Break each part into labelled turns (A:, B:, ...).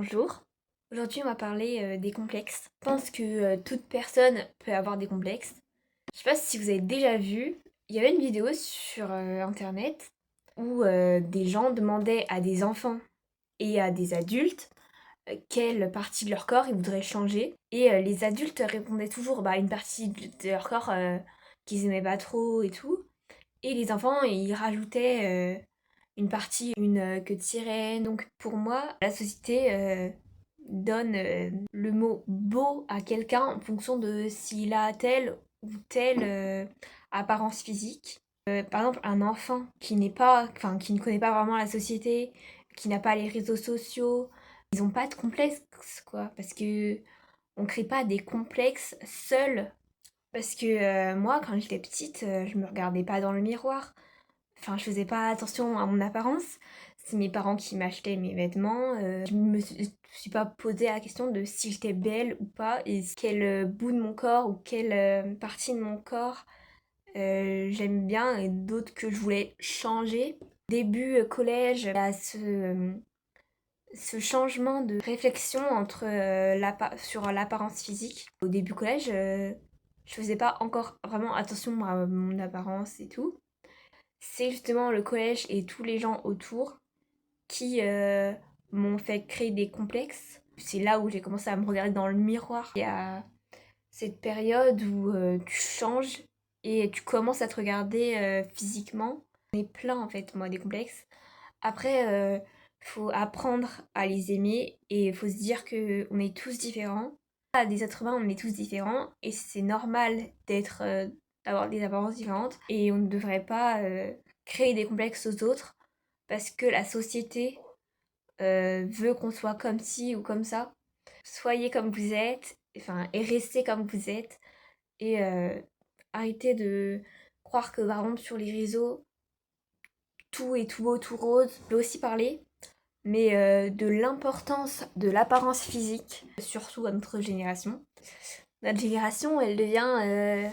A: Bonjour. Aujourd'hui, on va parler des complexes. Je pense que toute personne peut avoir des complexes. Je sais pas si vous avez déjà vu, il y avait une vidéo sur internet où des gens demandaient à des enfants et à des adultes quelle partie de leur corps ils voudraient changer. Et les adultes répondaient toujours une partie de leur corps qu'ils aimaient pas trop et tout. Et les enfants, ils rajoutaient une partie, une queue de sirène. Donc pour moi, la société donne le mot beau à quelqu'un en fonction de s'il a telle ou telle apparence physique. Par exemple, un enfant qui n'est pas, enfin, qui ne connaît pas vraiment la société, qui n'a pas les réseaux sociaux, ils n'ont pas de complexe, quoi, parce que on crée pas des complexes seuls. Parce que moi, quand j'étais petite, je me regardais pas dans le miroir. Enfin, je faisais pas attention à mon apparence. C'est mes parents qui m'achetaient mes vêtements. Je me suis pas posé la question de si j'étais belle ou pas et quel bout de mon corps ou quelle partie de mon corps j'aime bien et d'autres que je voulais changer. Début collège, il y a ce changement de réflexion entre sur l'apparence physique. Au début collège, je faisais pas encore vraiment attention à mon apparence et tout. C'est justement le collège et tous les gens autour qui m'ont fait créer des complexes. C'est là où j'ai commencé à me regarder dans le miroir. Il y a cette période où tu changes et tu commences à te regarder physiquement. On est plein en fait, moi, des complexes. Après, faut apprendre à les aimer et il faut se dire que on est tous différents. Des êtres humains, on est tous différents et c'est normal d'être, d'avoir des apparences différentes et on ne devrait pas créer des complexes aux autres parce que la société veut qu'on soit comme ci ou comme ça. Soyez comme vous êtes, enfin, et restez comme vous êtes et arrêtez de croire que par exemple sur les réseaux tout est tout beau, tout rose. Je peux aussi parler mais de l'importance de l'apparence physique, surtout à notre génération. Notre génération, elle devient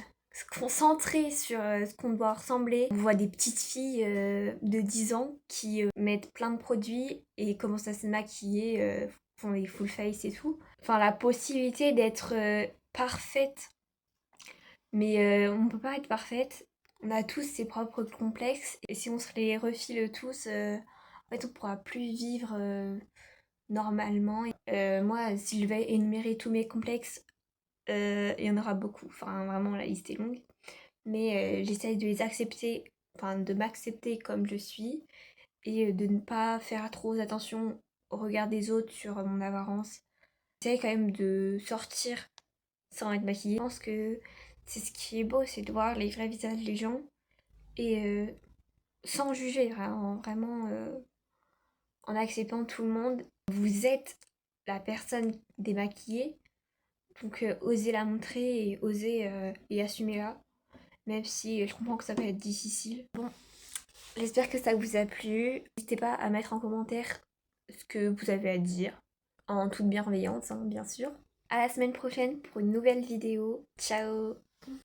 A: concentrée sur ce qu'on doit ressembler. On voit des petites filles de 10 ans qui mettent plein de produits et commencent à se maquiller, font des full face et tout. Enfin, la possibilité d'être parfaite, mais on ne peut pas être parfaite. On a tous ses propres complexes et si on se les refile tous, en fait, on pourra plus vivre normalement. Moi, si je vais énumérer tous mes complexes, il y en aura beaucoup. Enfin, vraiment, la liste est longue. Mais j'essaye de les accepter, enfin, de m'accepter comme je suis et de ne pas faire trop attention au regard des autres sur mon apparence. J'essaye quand même de sortir sans être maquillée. Je pense que c'est ce qui est beau, c'est de voir les vrais visages des gens et sans juger, vraiment en acceptant tout le monde. Vous êtes la personne démaquillée, donc osez la montrer et osez et assumez-la, même si je comprends que ça peut être difficile. Bon, j'espère que ça vous a plu. N'hésitez pas à mettre en commentaire ce que vous avez à dire, en toute bienveillance, hein, bien sûr. À la semaine prochaine pour une nouvelle vidéo. Ciao!